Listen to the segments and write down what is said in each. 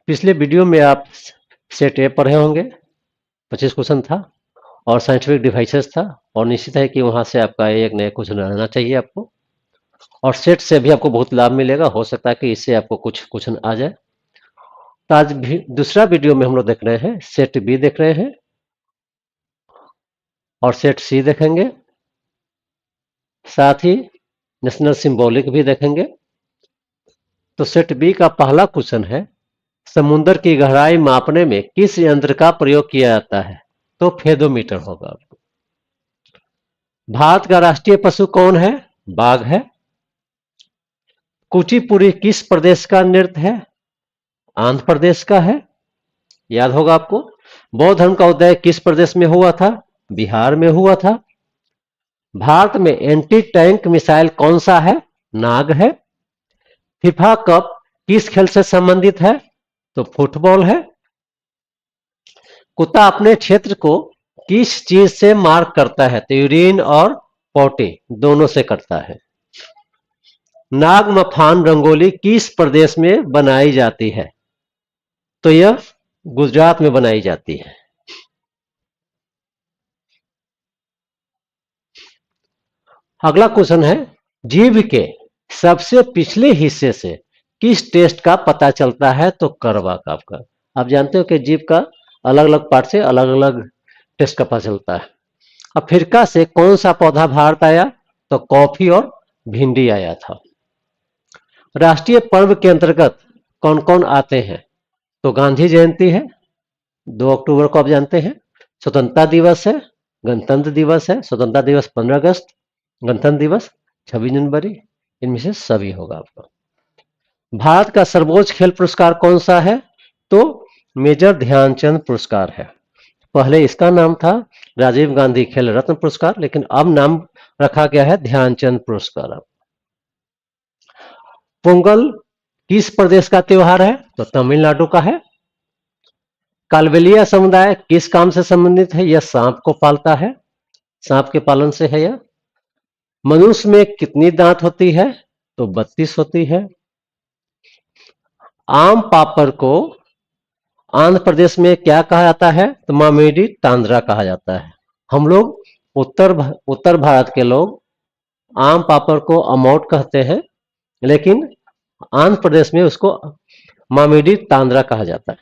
पिछले वीडियो में आप सेट ए पढ़े होंगे, 25 क्वेश्चन था और साइंटिफिक डिवाइसेस था, और निश्चित है कि वहां से आपका एक नया क्वेश्चन रहना चाहिए आपको, और सेट से भी आपको बहुत लाभ मिलेगा। हो सकता है कि इससे आपको कुछ क्वेश्चन आ जाए। तो आज भी दूसरा वीडियो में हम लोग देख रहे हैं, सेट बी देख रहे हैं और सेट सी देखेंगे, साथ ही नेशनल सिंबॉलिक भी देखेंगे। तो सेट बी का पहला क्वेश्चन है, समुद्र की गहराई मापने में किस यंत्र का प्रयोग किया जाता है? तो फेदोमीटर होगा। भारत का राष्ट्रीय पशु कौन है? बाघ है। कुचिपुड़ी किस प्रदेश का नृत्य है? आंध्र प्रदेश का है, याद होगा आपको। बौद्ध धर्म का उदय किस प्रदेश में हुआ था? बिहार में हुआ था। भारत में एंटी टैंक मिसाइल कौन सा है? नाग है। फीफा कप किस खेल से संबंधित है? तो फुटबॉल है। कुत्ता अपने क्षेत्र को किस चीज से मार्क करता है? तो यूरिन और पोटी दोनों से करता है। नागमफान रंगोली किस प्रदेश में बनाई जाती है? तो यह गुजरात में बनाई जाती है। अगला क्वेश्चन है, जीभ के सबसे पिछले हिस्से से किस टेस्ट का पता चलता है? तो करवा का। आप जानते हो कि जीभ का अलग अलग पार्ट से अलग अलग टेस्ट का पता चलता है। अफ्रीका से कौन सा पौधा भारत आया? तो कॉफी और भिंडी आया था। राष्ट्रीय पर्व के अंतर्गत कौन कौन आते हैं? तो गांधी जयंती है, 2 अक्टूबर को आप जानते हैं। स्वतंत्रता दिवस है, गणतंत्र दिवस है, स्वतंत्रता दिवस 15 अगस्त, गणतंत्र दिवस 26 जनवरी, इनमें से सभी होगा आपका। भारत का सर्वोच्च खेल पुरस्कार कौन सा है? तो मेजर ध्यानचंद पुरस्कार है। पहले इसका नाम था राजीव गांधी खेल रत्न पुरस्कार, लेकिन अब नाम रखा गया है ध्यानचंद पुरस्कार। पोंगल किस प्रदेश का त्योहार है? तो तमिलनाडु का है। कालबेलिया समुदाय किस काम से संबंधित है? यह सांप को पालता है, सांप के पालन से है यह। मनुष्य में कितनी दांत होती है? तो 32 होती है। आम पापड़ को आंध्र प्रदेश में क्या कहा जाता है? तो मामिडी तांद्रा कहा जाता है। हम लोग उत्तर भारत के लोग आम पापड़ को अमौट कहते हैं, लेकिन आंध्र प्रदेश में उसको मामिडी तांद्रा कहा जाता है।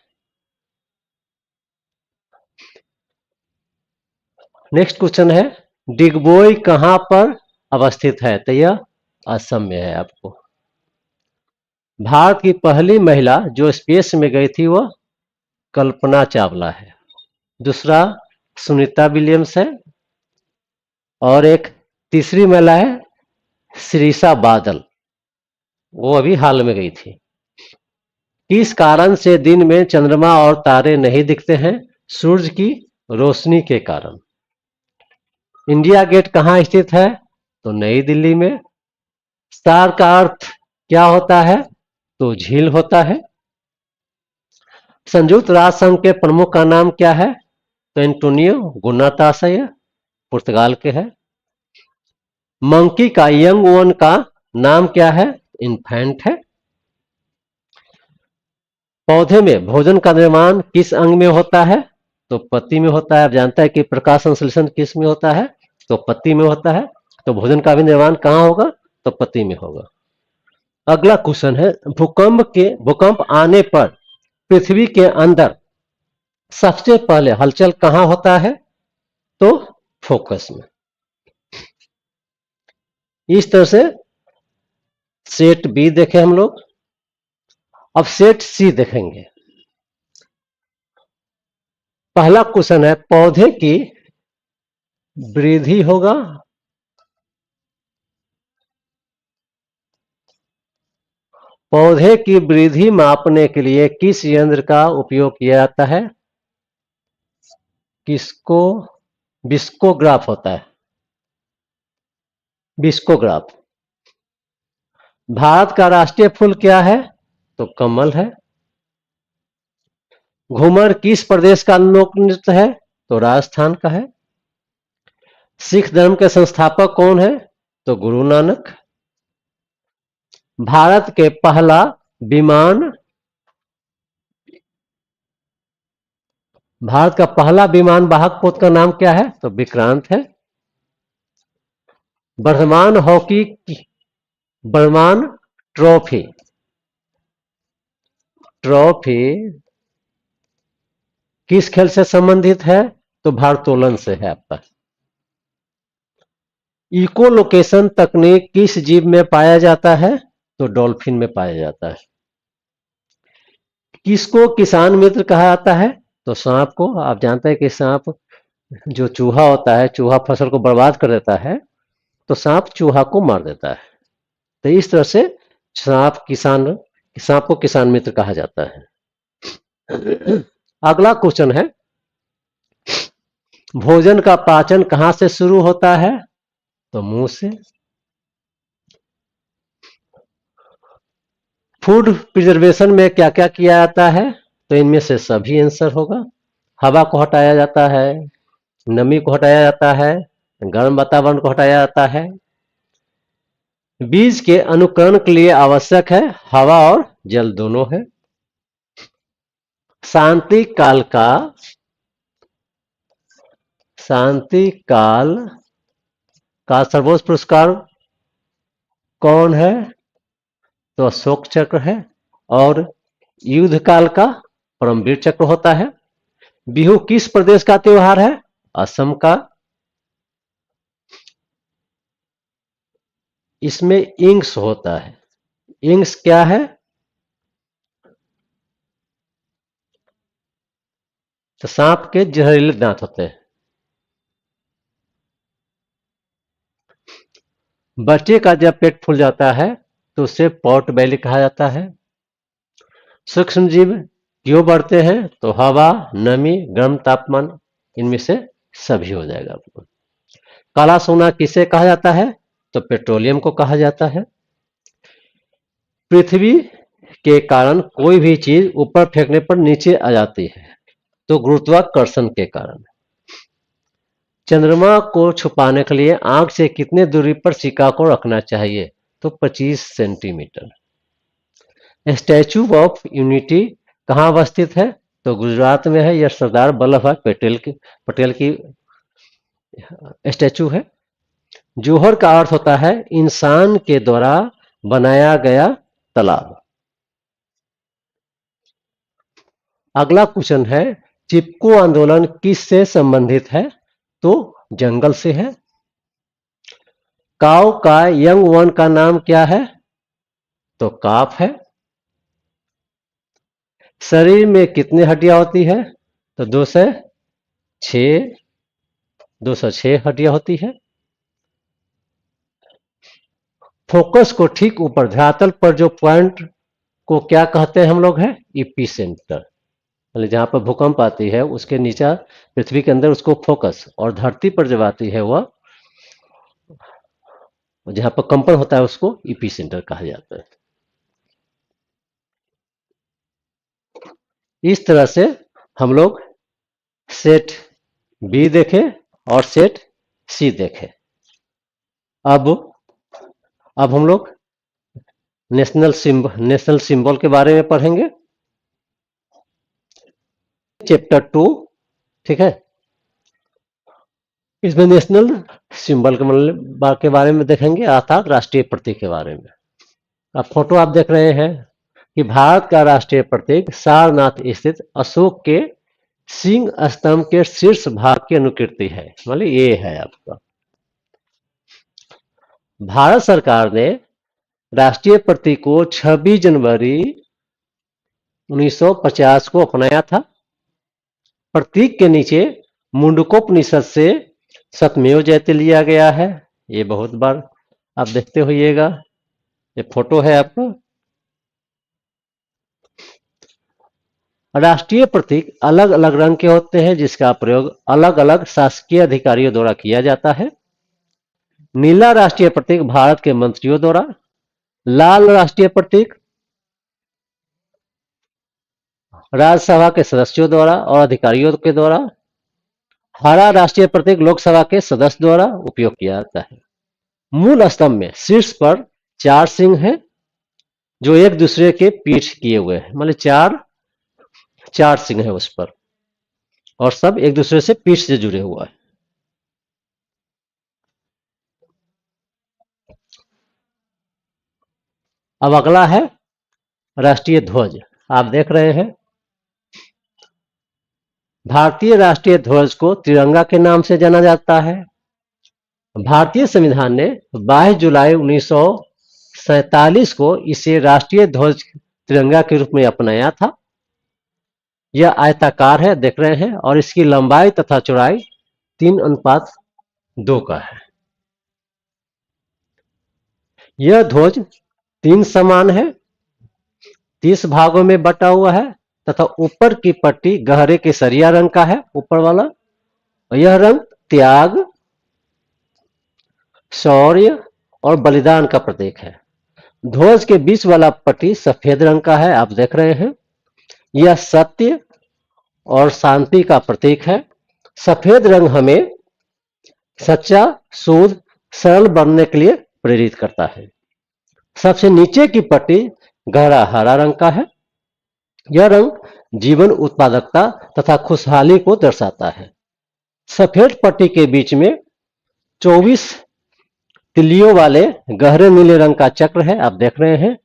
नेक्स्ट क्वेश्चन है, डिगबोई कहां पर अवस्थित है? तो यह असम में है आपको। भारत की पहली महिला जो स्पेस में गई थी वह कल्पना चावला है। दूसरा सुनीता विलियम्स है, और एक तीसरी महिला है शिरीषा बादल, वो अभी हाल में गई थी। किस कारण से दिन में चंद्रमा और तारे नहीं दिखते हैं? सूरज की रोशनी के कारण। इंडिया गेट कहां स्थित है? तो नई दिल्ली में। स्टार का अर्थ क्या होता है? तो झील होता है। संयुक्त राष्ट्र संघ के प्रमुख का नाम क्या है? तो एंटोनियो गुनातास है, पुर्तगाल के है। मंकी का यंग वन का नाम क्या है? इन्फेंट है। पौधे में भोजन का निर्माण किस अंग में होता है? तो पत्ती में होता है। आप जानते हैं कि प्रकाश संश्लेषण किस में होता है? तो पत्ती में होता है। तो भोजन का भी निर्माण कहां होगा? तो पत्ती में होगा। अगला क्वेश्चन है, भूकंप आने पर पृथ्वी के अंदर सबसे पहले हलचल कहां होता है? तो फोकस में। इस तरह से सेट बी देखे हम लोग। अब सेट सी देखेंगे। पहला क्वेश्चन है, पौधे की वृद्धि होगा, पौधे की वृद्धि मापने के लिए किस यंत्र का उपयोग किया जाता है? किसको विस्कोग्राफ होता है, विस्कोग्राफ। भारत का राष्ट्रीय फूल क्या है? तो कमल है। घूमर किस प्रदेश का लोक नृत्य है? तो राजस्थान का है। सिख धर्म के संस्थापक कौन है? तो गुरु नानक। भारत के पहला विमान भारत का पहला विमान वाहक पोत का नाम क्या है? तो विक्रांत है। Vardhaman hockey Vardhaman trophy trophy किस खेल से संबंधित है? तो भारोत्तोलन से है आपका। इको लोकेशन तकनीक किस जीव में पाया जाता है? तो डॉल्फिन में पाया जाता है। किसको किसान मित्र कहा जाता है? तो सांप को। आप जानते हैं कि सांप जो चूहा होता है, चूहा फसल को बर्बाद कर देता है, तो सांप चूहा को मार देता है। तो इस तरह से सांप को किसान मित्र कहा जाता है। अगला क्वेश्चन है, भोजन का पाचन कहां से शुरू होता है? तो मुंह से। फूड प्रिजर्वेशन में क्या क्या किया जाता है? तो इनमें से सभी आंसर होगा। हवा को हटाया जाता है, नमी को हटाया जाता है, गर्म वातावरण को हटाया जाता है। बीज के अनुकरण के लिए आवश्यक है हवा और जल दोनों है। शांति काल का सर्वोच्च पुरस्कार कौन है? तो अशोक चक्र है। और युद्ध काल का परमवीर चक्र होता है। बिहू किस प्रदेश का त्योहार है? असम का। इसमें इंग्स होता है। इंग्स क्या है? तो सांप के जहरीले दांत होते हैं। बच्चे का जब पेट फूल जाता है तो उसे पॉट बेली कहा जाता है। सूक्ष्म जीव क्यों बढ़ते हैं? तो हवा, नमी, गर्म तापमान, इनमें से सभी हो जाएगा आपको। काला सोना किसे कहा जाता है? तो पेट्रोलियम को कहा जाता है। पृथ्वी के कारण कोई भी चीज ऊपर फेंकने पर नीचे आ जाती है, तो गुरुत्वाकर्षण के कारण। चंद्रमा को छुपाने के लिए आंख से कितने दूरी पर सिक्का को रखना चाहिए? तो 25 सेंटीमीटर। स्टैचू ऑफ यूनिटी कहाँ अवस्थित है? तो गुजरात में है। यह सरदार वल्लभ भाई पटेल की स्टैचू है। जोहर का अर्थ होता है इंसान के द्वारा बनाया गया तालाब। अगला क्वेश्चन है, चिपको आंदोलन किस से संबंधित है? तो जंगल से है। काऊ का यंग वन का नाम क्या है? तो काफ है। शरीर में कितनी हड्डियां होती है? तो 206 हड्डियां होती है। फोकस को ठीक ऊपर धरातल पर जो पॉइंट को क्या कहते हैं हम लोग? है ईपी सेंटर। मतलब जहां पर भूकंप आती है उसके नीचे पृथ्वी के अंदर उसको फोकस, और धरती पर जब आती है वह जहां पर कंपन होता है उसको ईपी सेंटर कहा जाता है। इस तरह से हम लोग सेट बी देखे और सेट सी देखे। अब हम लोग नेशनल सिंबल के बारे में पढ़ेंगे। चैप्टर 2, ठीक है। इसमें नेशनल सिंबल के मतलब के बारे में देखेंगे, अर्थात राष्ट्रीय प्रतीक के बारे में। अब फोटो आप देख रहे हैं कि भारत का राष्ट्रीय प्रतीक सारनाथ स्थित अशोक के सिंह स्तंभ के शीर्ष भाग की अनुकृति है। मतलब ये है आपका। भारत सरकार ने राष्ट्रीय प्रतीक को 26 जनवरी 1950 को अपनाया था। प्रतीक के नीचे मुंडकोपनिषद से सत्यमेव जयते लिया गया है। ये बहुत बार आप देखते होइएगा। ये फोटो है आपका। राष्ट्रीय प्रतीक अलग अलग रंग के होते हैं, जिसका प्रयोग अलग अलग शासकीय अधिकारियों द्वारा किया जाता है। नीला राष्ट्रीय प्रतीक भारत के मंत्रियों द्वारा, लाल राष्ट्रीय प्रतीक राज्यसभा के सदस्यों द्वारा और अधिकारियों के द्वारा, हरा राष्ट्रीय प्रतीक लोकसभा के सदस्य द्वारा उपयोग किया जाता है। मूल स्तंभ में शीर्ष पर 4 सिंह हैं जो एक दूसरे के पीठ किए हुए हैं। मतलब चार सिंह है उस पर। और सब एक दूसरे से पीठ से जुड़े हुआ है। अब अगला है राष्ट्रीय ध्वज। आप देख रहे हैं, भारतीय राष्ट्रीय ध्वज को तिरंगा के नाम से जाना जाता है। भारतीय संविधान ने 22 जुलाई 1947 को इसे राष्ट्रीय ध्वज तिरंगा के रूप में अपनाया था। यह आयताकार है, देख रहे हैं, और इसकी लंबाई तथा चौड़ाई 3:2 का है। यह ध्वज 3 समान है, 30 भागों में बटा हुआ है तथा ऊपर की पट्टी गहरे केसरिया रंग का है, ऊपर वाला। और यह रंग त्याग, शौर्य और बलिदान का प्रतीक है। ध्वज के बीच वाला पट्टी सफेद रंग का है, आप देख रहे हैं। यह सत्य और शांति का प्रतीक है। सफेद रंग हमें सच्चा, शुद्ध, सरल बनने के लिए प्रेरित करता है। सबसे नीचे की पट्टी गहरा हरा रंग का है। यह रंग जीवन, उत्पादकता तथा खुशहाली को दर्शाता है। सफेद पट्टी के बीच में 24 तिलियों वाले गहरे नीले रंग का चक्र है, आप देख रहे हैं।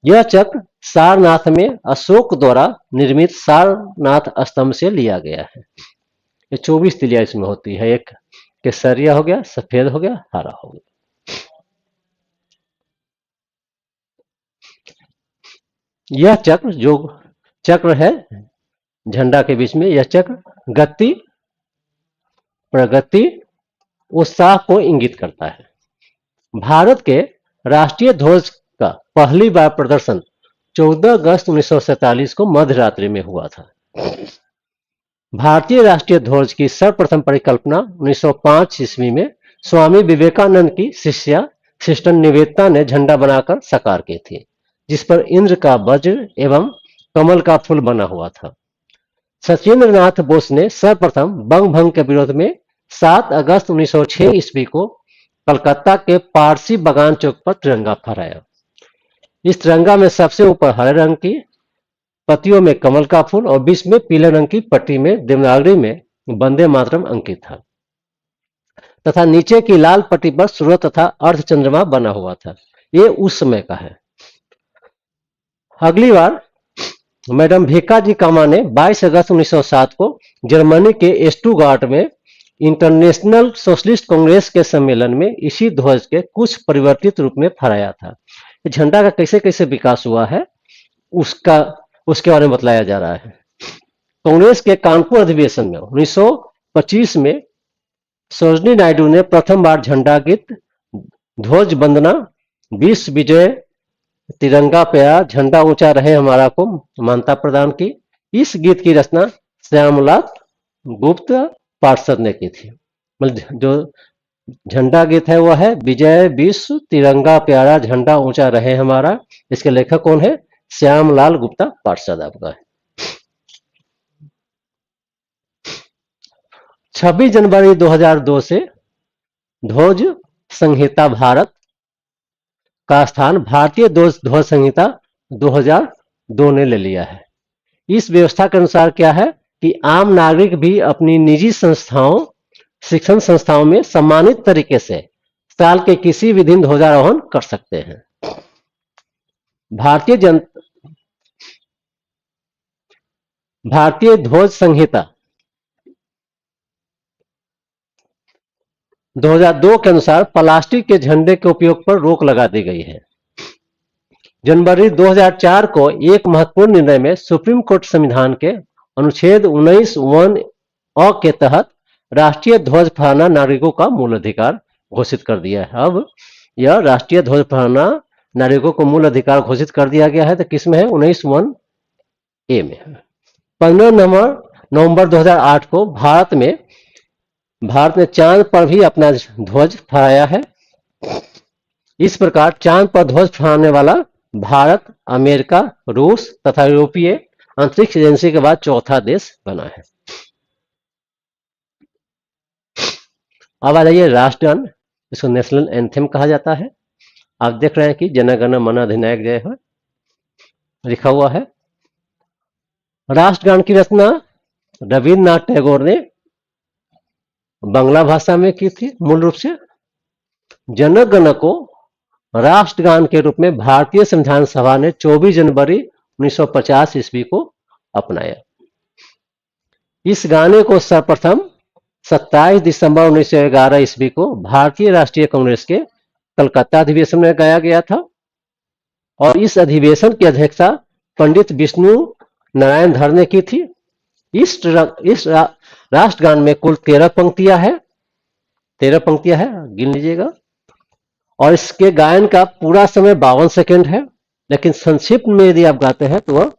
यह चक्र सारनाथ में अशोक द्वारा निर्मित सारनाथ स्तंभ से लिया गया है। ये 24 तिलिया इसमें होती है, एक केसरिया हो गया, सफेद हो गया, हरा हो गया। यह चक्र, जो चक्र है झंडा के बीच में, यह चक्र गति, प्रगति, उत्साह को इंगित करता है। भारत के राष्ट्रीय ध्वज का पहली बार प्रदर्शन 14 अगस्त 1947 को मध्य रात्रि में हुआ था। भारतीय राष्ट्रीय ध्वज की सर्वप्रथम परिकल्पना 1905 ईस्वी में स्वामी विवेकानंद की शिष्या सिस्टर निवेदिता ने झंडा बनाकर साकार की थी, जिस पर इंद्र का वज्र एवं कमल का फूल बना हुआ था। सचिंद्र नाथ बोस ने सर्वप्रथम बंग भंग के विरोध में 7 अगस्त 1906 ईस्वी को कलकत्ता के पारसी बागान चौक पर तिरंगा फहराया। इस तिरंगा में सबसे ऊपर हरे रंग की पत्तियों में कमल का फूल और बीच में पीले रंग की पट्टी में देवनागरी में वंदे मातरम अंकित था तथा नीचे की लाल पट्टी पर सूर्य तथा अर्धचंद्रमा बना हुआ था। ये उस समय का है। अगली बार मैडम भीकाजी कामा ने 22 अगस्त 1907 को जर्मनी के स्टुटगार्ट में इंटरनेशनल सोशलिस्ट कांग्रेस के सम्मेलन में इसी ध्वज के कुछ परिवर्तित रूप में फहराया था। झंडा का कैसे कैसे विकास हुआ है उसके बारे में बतलाया जा रहा है। कांग्रेस के कानपुर अधिवेशन में 1925 में सरोजिनी नायडू ने प्रथम बार झंडा गीत ध्वज वंदना विश्व विजय तिरंगा प्यारा झंडा ऊंचा रहे हमारा को मान्यता प्रदान की। इस गीत की रचना श्यामलाल गुप्त पार्षद ने की थी। मतलब जो झंडा गीत है वह है विजय विश्व तिरंगा प्यारा झंडा ऊंचा रहे हमारा। इसके लेखक कौन है? श्यामलाल गुप्ता पार्षद आपका है। 26 जनवरी 2002 से ध्वज संहिता भारत का स्थान भारतीय ध्वज संहिता 2002 ने ले लिया है। इस व्यवस्था के अनुसार क्या है कि आम नागरिक भी अपनी निजी संस्थाओं, शिक्षण संस्थाओं में सम्मानित तरीके से साल के किसी भी दिन ध्वजारोहण कर सकते हैं। भारतीय ध्वज संहिता 2002 के अनुसार प्लास्टिक के झंडे के उपयोग पर रोक लगा दी गई है। जनवरी 2004 को एक महत्वपूर्ण निर्णय में सुप्रीम कोर्ट संविधान के अनुच्छेद 19(1)(अ) के तहत राष्ट्रीय ध्वज फहराना नागरिकों का मूल अधिकार घोषित कर दिया है। अब यह राष्ट्रीय ध्वज फहराना नागरिकों को मूल अधिकार घोषित कर दिया गया है। तो किस में है? 19(1)(a) में। 15 नवंबर 2008 को भारत ने चांद पर भी अपना ध्वज फहराया है। इस प्रकार चांद पर ध्वज फहराने वाला भारत, अमेरिका, रूस तथा यूरोपीय अंतरिक्ष एजेंसी के बाद चौथा देश बना है। अब आ जाइए राष्ट्रगान। इसको नेशनल एंथम कहा जाता है। आप देख रहे हैं कि जन गण मन अधिनायक जय हो लिखा हुआ है। राष्ट्रगान की रचना रविन्द्रनाथ टैगोर ने बांग्ला भाषा में की थी मूल रूप से। जन गण को राष्ट्रगान के रूप में भारतीय संविधान सभा ने 24 जनवरी 1950 ईस्वी को अपनाया। इस गाने को सर्वप्रथम 27 दिसंबर 1911 ईस्वी को भारतीय राष्ट्रीय कांग्रेस के कलकत्ता अधिवेशन में गाया गया था और इस अधिवेशन की अध्यक्षता पंडित विष्णु नारायण धर ने की थी। इस राष्ट्रगान में कुल 13 पंक्तियां हैं, 13 पंक्तियां हैं, गिन लीजिएगा। और इसके गायन का पूरा समय 52 सेकंड है, लेकिन संक्षिप्त में यदि आप गाते हैं तो वह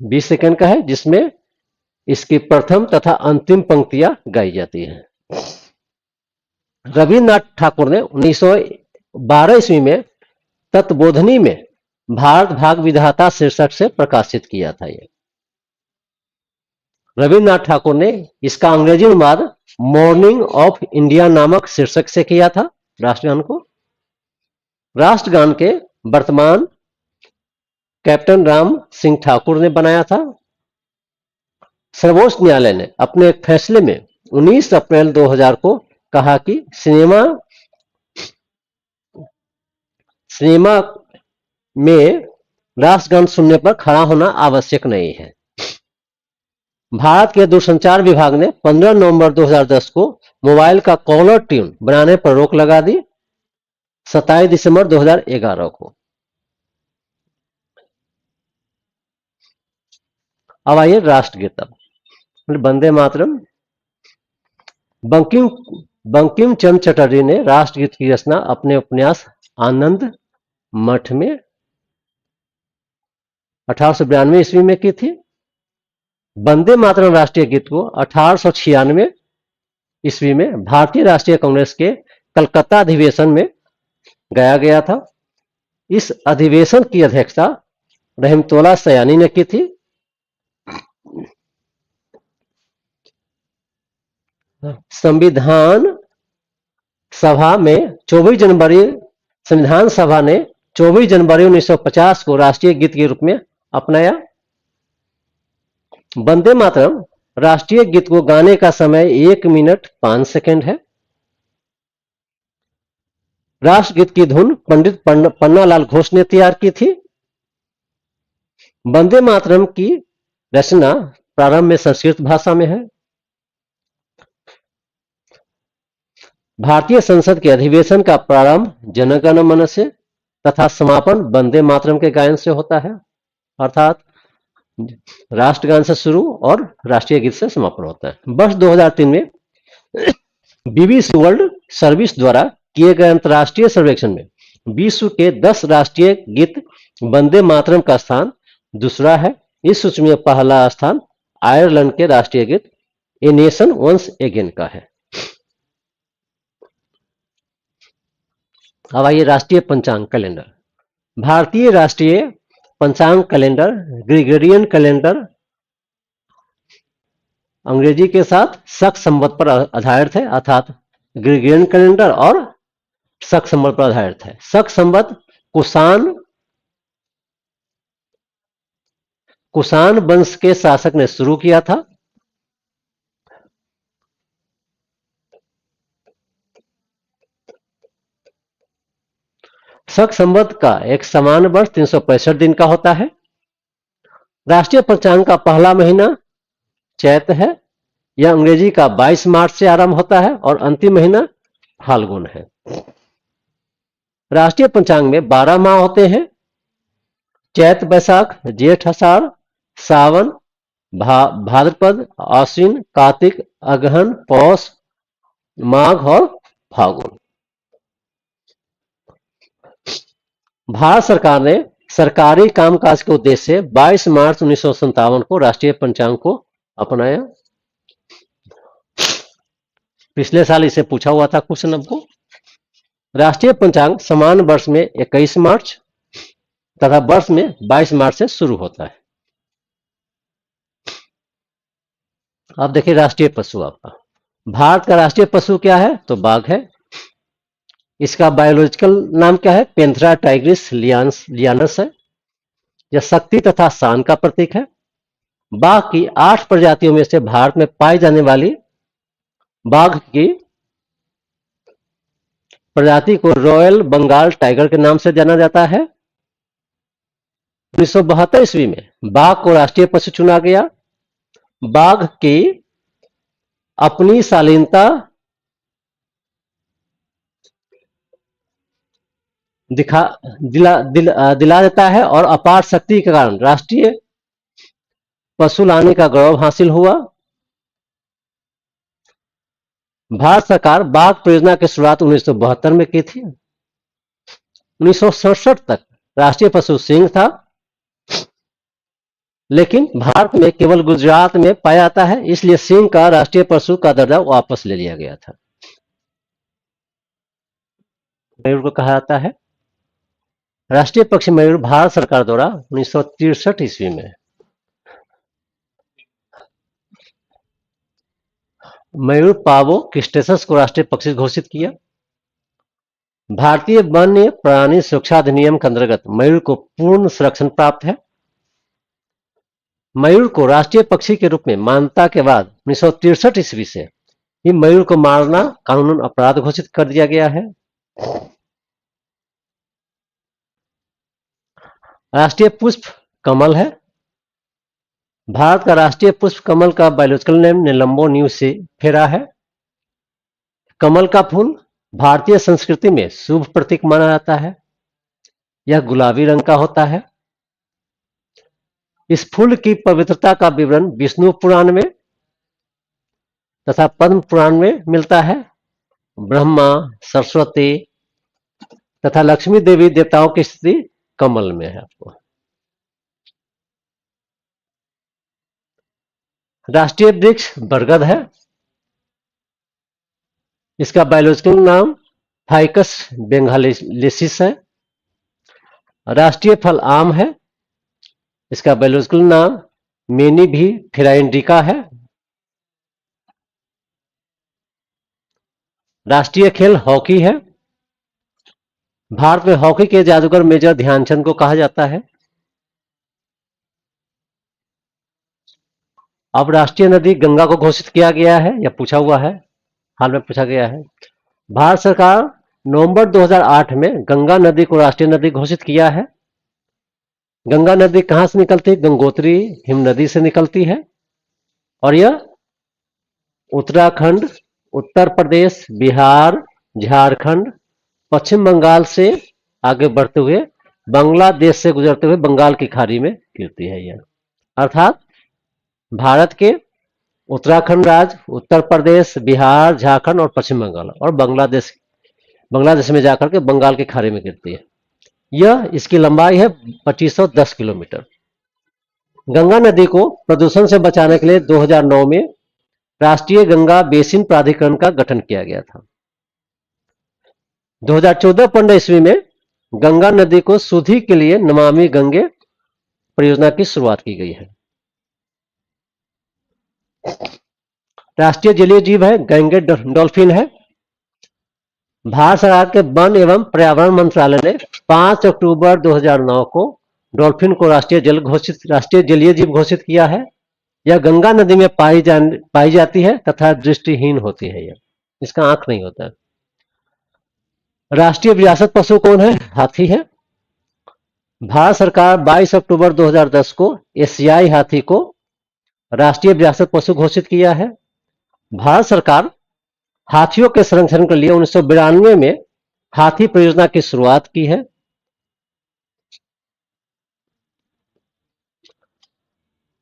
20 सेकंड का है, जिसमें इसकी प्रथम तथा अंतिम पंक्तियां गाई जाती हैं। रविन्द्रनाथ ठाकुर ने 1912 ईस्वी में तत्बोधनी में भारत भाग विधाता शीर्षक से प्रकाशित किया था। ये रविन्द्रनाथ ठाकुर ने इसका अंग्रेजी अनुवाद मॉर्निंग ऑफ इंडिया नामक शीर्षक से किया था राष्ट्रगान को। राष्ट्रगान के वर्तमान कैप्टन राम सिंह ठाकुर ने बनाया था। सर्वोच्च न्यायालय ने अपने एक फैसले में 19 अप्रैल 2000 को कहा कि सिनेमा में राष्ट्रगान सुनने पर खड़ा होना आवश्यक नहीं है। भारत के दूरसंचार विभाग ने 15 नवंबर 2010 को मोबाइल का कॉलर ट्यून बनाने पर रोक लगा दी 27 दिसंबर 2011 को। अब आइए राष्ट्रगीत। वंदे मातरम। बंकिम चंद्र चटर्जी ने राष्ट्रगीत की रचना अपने उपन्यास आनंद मठ में 1892 ईस्वी में की थी। वंदे मातरम राष्ट्रीय गीत को 1896 ईस्वी में भारतीय राष्ट्रीय कांग्रेस के कलकत्ता अधिवेशन में गाया गया था। इस अधिवेशन की अध्यक्षता रहमतुल्लाह सयानी ने की थी। संविधान सभा ने 24 जनवरी 1950 को राष्ट्रीय गीत के रूप में अपनाया। वंदे मातरम राष्ट्रीय गीत को गाने का समय 1 मिनट 5 सेकंड है। राष्ट्रगीत की धुन पंडित पन्नालाल घोष ने तैयार की थी। वंदे मातरम की रचना प्रारंभ में संस्कृत भाषा में है। भारतीय संसद के अधिवेशन का प्रारंभ जन गण मन से तथा समापन वंदे मातरम के गायन से होता है, अर्थात राष्ट्रगान से शुरू और राष्ट्रीय गीत से समापन होता है। वर्ष 2003 में बीबीसी वर्ल्ड सर्विस द्वारा किए गए अंतर्राष्ट्रीय सर्वेक्षण में विश्व के 10 राष्ट्रीय गीत वंदे मातरम का स्थान दूसरा है। इस सूची में पहला स्थान आयरलैंड के राष्ट्रीय गीत ए नेशन वंस अगेन का है। अब आइए राष्ट्रीय पंचांग कैलेंडर। भारतीय राष्ट्रीय पंचांग कैलेंडर ग्रेगोरियन कैलेंडर अंग्रेजी के साथ शक संवत पर आधारित है, अर्थात ग्रेगोरियन कैलेंडर और शक संवत पर आधारित है। शक संवत कुषाण वंश के शासक ने शुरू किया था। शक संवत का एक समान वर्ष 365 दिन का होता है। राष्ट्रीय पंचांग का पहला महीना चैत है। यह अंग्रेजी का 22 मार्च से आरंभ होता है और अंतिम महीना फाल्गुन है। राष्ट्रीय पंचांग में 12 माह होते हैं। चैत, बैसाख, जेठ, आषाढ़, सावन, भाद्रपद, आश्विन, कार्तिक, अगहन, पौष, माघ और फाल्गुन। भारत सरकार ने सरकारी कामकाज के उद्देश्य से 22 मार्च 1957 को राष्ट्रीय पंचांग को अपनाया। पिछले साल इसे पूछा हुआ था क्वेश्चन आपको। राष्ट्रीय पंचांग समान वर्ष में 21 मार्च तथा वर्ष में 22 मार्च से शुरू होता है। अब देखिए राष्ट्रीय पशु आपका। भारत का राष्ट्रीय पशु क्या है? तो बाघ है। इसका बायोलॉजिकल नाम क्या है? पेंथेरा टाइग्रिस लियानस है। यह शक्ति तथा शान का प्रतीक है। बाघ की 8 प्रजातियों में से भारत में पाई जाने वाली बाघ की प्रजाति को रॉयल बंगाल टाइगर के नाम से जाना जाता है। 1972 ईस्वी में बाघ को राष्ट्रीय पशु चुना गया। बाघ की अपनी शालीनता दिखा दिला देता है और अपार शक्ति के कारण राष्ट्रीय पशु लाने का गौरव हासिल हुआ। भारत सरकार बाघ परियोजना की शुरुआत 1972 में की थी। 1967 तक राष्ट्रीय पशु सिंह था, लेकिन भारत में केवल गुजरात में पाया जाता है, इसलिए सिंह का राष्ट्रीय पशु का दर्जा वापस ले लिया गया था। मयूर को कहा जाता है राष्ट्रीय पक्षी मयूर भारत सरकार द्वारा 1963 ईस्वी में मयूर पावो क्रिस्टेसस को राष्ट्रीय पक्षी घोषित किया। भारतीय वन्य प्राणी सुरक्षा अधिनियम के अंतर्गत मयूर को पूर्ण संरक्षण प्राप्त है। मयूर को राष्ट्रीय पक्षी के रूप में मान्यता के बाद 1963 ईस्वी से ही मयूर को मारना कानूनन अपराध घोषित कर दिया गया है। राष्ट्रीय पुष्प कमल है। भारत का राष्ट्रीय पुष्प कमल का बायोलॉजिकल नेम निलंबो न्यूसिफेरा है। कमल का फूल भारतीय संस्कृति में शुभ प्रतीक माना जाता है। यह गुलाबी रंग का होता है। इस फूल की पवित्रता का विवरण विष्णु पुराण में तथा पद्म पुराण में मिलता है। ब्रह्मा, सरस्वती तथा लक्ष्मी देवी देवताओं की स्थिति कमल में है। आपको राष्ट्रीय वृक्ष बरगद है। इसका बायोलॉजिकल नाम फाइकस बेंगालेसिस है। राष्ट्रीय फल आम है। इसका बायोलॉजिकल नाम मेनी भी फिराइंडिका है। राष्ट्रीय खेल हॉकी है। भारत में हॉकी के जादूगर मेजर ध्यानचंद को कहा जाता है। अब राष्ट्रीय नदी गंगा को घोषित किया गया है, या पूछा हुआ है, हाल में पूछा गया है। भारत सरकार नवंबर 2008 में गंगा नदी को राष्ट्रीय नदी घोषित किया है। गंगा नदी कहां से निकलती है? गंगोत्री हिमनदी से निकलती है और यह उत्तराखंड, उत्तर प्रदेश, बिहार, झारखंड, पश्चिम बंगाल से आगे बढ़ते हुए बांग्लादेश से गुजरते हुए बंगाल की खाड़ी में गिरती है। यह अर्थात भारत के उत्तराखंड राज्य, उत्तर प्रदेश, बिहार, झारखंड और पश्चिम बंगाल और बांग्लादेश में जाकर के बंगाल की खाड़ी में गिरती है। यह इसकी लंबाई है 2510 किलोमीटर। गंगा नदी को प्रदूषण से बचाने के लिए 2009 में राष्ट्रीय गंगा बेसिन प्राधिकरण का गठन किया गया था। 2014-15 ईस्वी में गंगा नदी को शुद्धि के लिए नमामि गंगे परियोजना की शुरुआत की गई है। राष्ट्रीय जलीय जीव है गैंगे डॉल्फिन है। भारत सरकार के वन एवं पर्यावरण मंत्रालय ने 5 अक्टूबर 2009 को डॉल्फिन को राष्ट्रीय जलीय जीव घोषित किया है। यह गंगा नदी में पाई जाती है तथा दृष्टिहीन होती है। यह इसका आंख नहीं होता। राष्ट्रीय विरासत पशु कौन है? हाथी है। भारत सरकार 22 अक्टूबर 2010 को एशियाई हाथी को राष्ट्रीय विरासत पशु घोषित किया है। भारत सरकार हाथियों के संरक्षण के लिए 1992 में हाथी परियोजना की शुरुआत की है।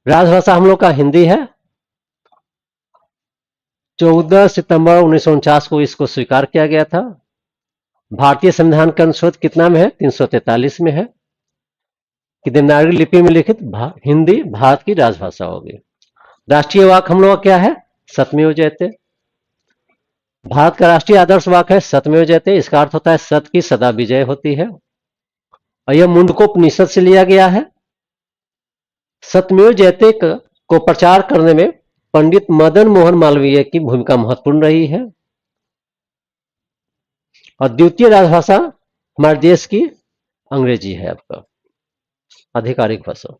राजभाषा हम लोग का हिंदी है। 14 सितंबर 1949 को इसको स्वीकार किया गया था। भारतीय संविधान का अनुच्छेद कितना में है? 343 में है कि देवनागरी लिपि में लिखित हिंदी भारत की राजभाषा होगी। राष्ट्रीय वाक्य हम लोग का क्या है? सत्यमेव जयते। भारत का राष्ट्रीय आदर्श वाक्य है सत्यमेव जयते। इसका अर्थ होता है सत्य की सदा विजय होती है और यह मुंडकोपनिषद से लिया गया है। सत्यमेव जयते को प्रचार करने में पंडित मदन मोहन मालवीय की भूमिका महत्वपूर्ण रही है। और द्वितीय राजभाषा हमारे देश की अंग्रेजी है, आपका आधिकारिक भाषा।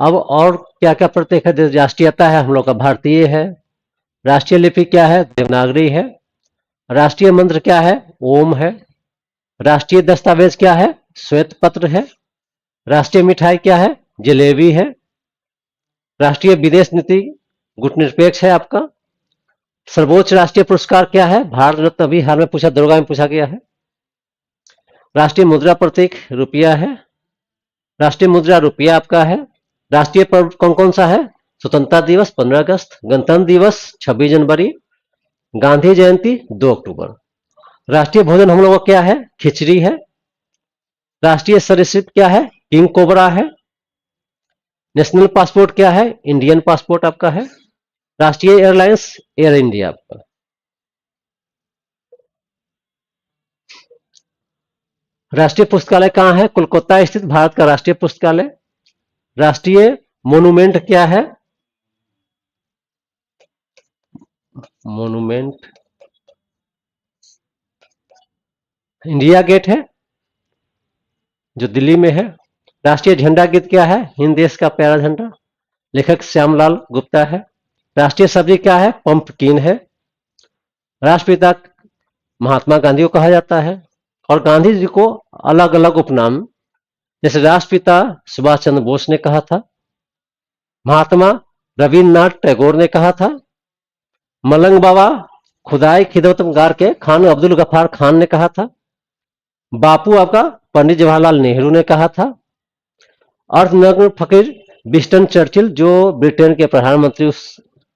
अब और क्या क्या प्रतीक है? राष्ट्रीयता है हम लोग का भारतीय है। राष्ट्रीय लिपि क्या है? देवनागरी है। राष्ट्रीय मंत्र क्या है? ओम है। राष्ट्रीय दस्तावेज क्या है? श्वेत पत्र है। राष्ट्रीय मिठाई क्या है? जलेबी है। राष्ट्रीय विदेश नीति गुटनिरपेक्ष है आपका। सर्वोच्च राष्ट्रीय पुरस्कार क्या है? भारत रत्न अभी हाल में पूछा, दरोगा में पूछा गया है। राष्ट्रीय मुद्रा प्रतीक रुपया है। राष्ट्रीय मुद्रा रुपया आपका है। राष्ट्रीय पर्व कौन कौन सा है? स्वतंत्रता दिवस 15 अगस्त, गणतंत्र दिवस 26 जनवरी, गांधी जयंती 2 अक्टूबर। राष्ट्रीय भोजन हम लोगों का क्या है? खिचड़ी है। राष्ट्रीय सरीसृप क्या है? किंग कोबरा है। नेशनल पासपोर्ट क्या है? इंडियन पासपोर्ट आपका है। राष्ट्रीय एयरलाइंस एयर इंडिया आपका। राष्ट्रीय पुस्तकालय कहाँ है? कोलकाता स्थित भारत का राष्ट्रीय पुस्तकालय। राष्ट्रीय मोनूमेंट क्या है? मोनूमेंट इंडिया गेट है जो दिल्ली में है। राष्ट्रीय झंडा गीत क्या है? हिंद देश का प्यारा झंडा, लेखक श्यामलाल गुप्ता है। राष्ट्रीय सब्जी क्या है? पंपकिन है। राष्ट्रपिता महात्मा गांधी को कहा जाता है। और गांधी जी को अलग अलग उपनाम, जैसे राष्ट्रपिता सुभाष चंद्र बोस ने कहा था, महात्मा रविन्द्रनाथ टैगोर ने कहा था, मलंग बाबा खुदाई खिदमतगार के खान अब्दुल गफार खान ने कहा था, बापू आपका पंडित जवाहरलाल नेहरू ने कहा था, अर्थनग्न फकीर विंस्टन चर्चिल जो ब्रिटेन के प्रधानमंत्री उस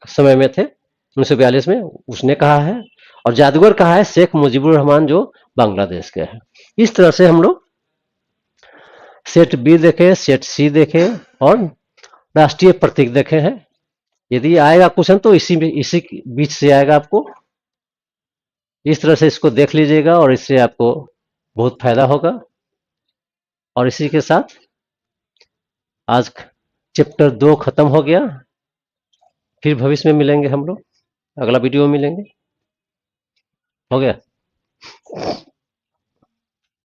समय में थे 1942 में, उसने कहा है। और जादूगर कहा है शेख मुजीबुर रहमान जो बांग्लादेश के हैं। इस तरह से हम लोग सेट बी देखे, सेट सी देखे और राष्ट्रीय प्रतीक देखे हैं। यदि आएगा क्वेश्चन तो इसी बीच से आएगा आपको। इस तरह से इसको देख लीजिएगा और इससे आपको बहुत फायदा होगा। और इसी के साथ आज चैप्टर 2 खत्म हो गया। फिर भविष्य में मिलेंगे हम लोग, अगला वीडियो में मिलेंगे। हो गया।